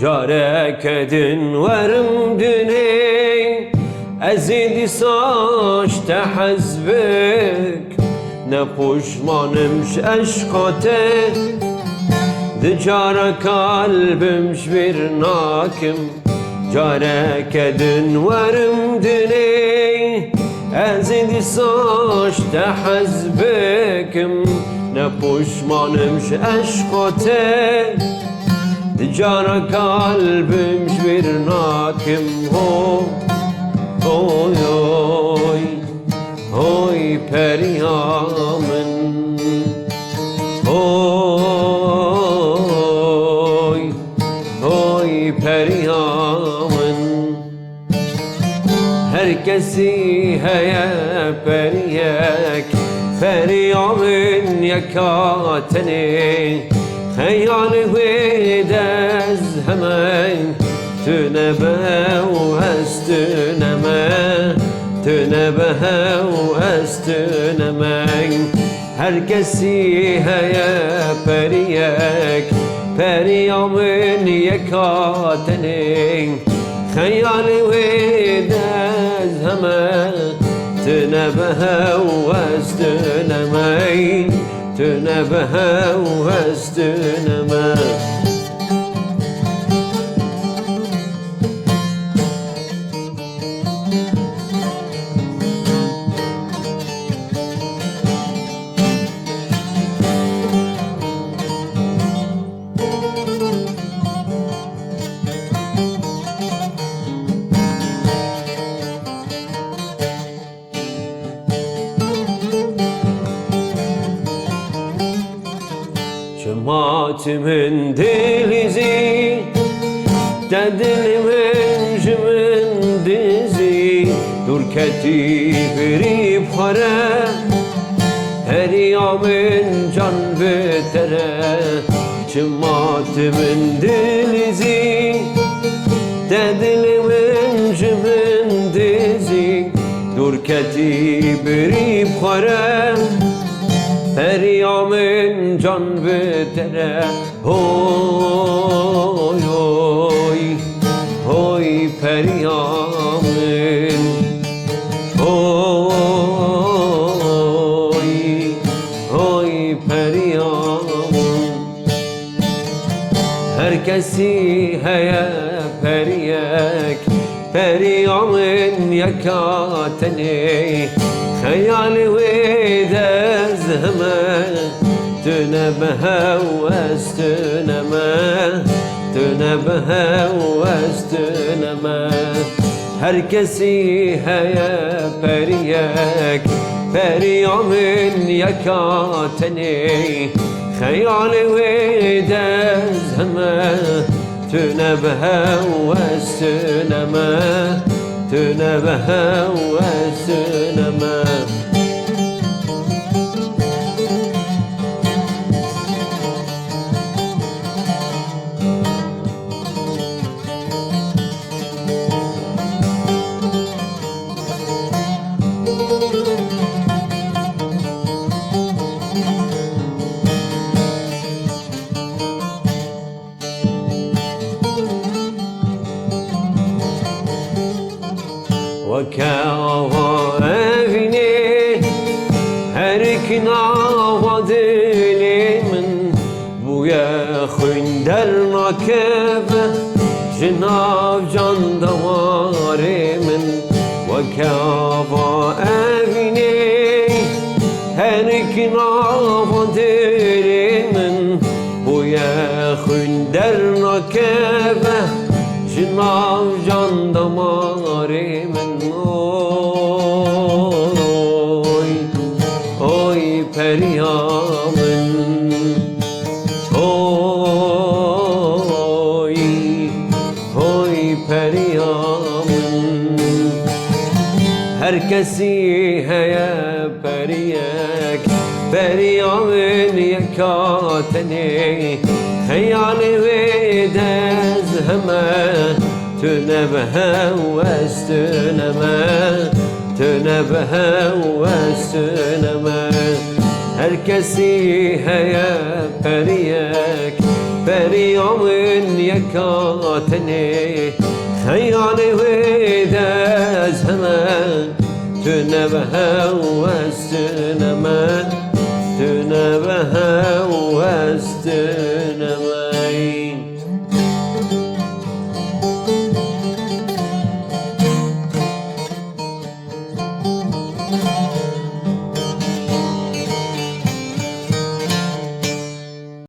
Carek edin verim düney ezidi saç tehezbik ne puşmanımş eşkate Dicara kalbimş bir nakim Carek edin verim düney ezidi saç tehezbikim ne puşmanımş eşkate Dicara kalbimş bir nakim ho Oy oy oy periyamın Oy oy periyamın Herkesi heye periyek Periyamın yakateni Heyali vedez hemen Tünebe u estüneme Tünebe u estüneme Herkesi heye periyek Periyamın yekateni Heyali vedez hemen Tünebe u estüneme Tünebe u estüneme Cemaatimin dilizi Dedilimin jimin dizi Dur ketifiri pare Heriyamin can betere Cemaatimin dilizi Dedilimin jimin dizi Dur ketifiri pare Periyamın can betere Oy oy oy periyamın Oy oy periyamın Herkesi heye periyek Periyamın yakateni Hayali vedez hemen Tünebe u estüneme Tünebe u estüneme Herkesi heye periyek Periyamın yakateni Hayali vedez hemen Tünebe u estüneme Tünebe u estüneme Vakava evini her ikna dilimin Bu yekhin der nakebe Jinav can damarimin Vakava evini her ikna dilimin Bu yekhin der nakebe Jinav can damarimin Oy oy periyamın Oy herkesi heye periyek Periyamın yakateni Heyani ve dez hemen Tüne behevves tüneme Tüne behevves tüneme herkesi heye periyek Periyamın yakateni Heyani ve dez hemen Tüne behevves tüneme Tüne behevves tüneme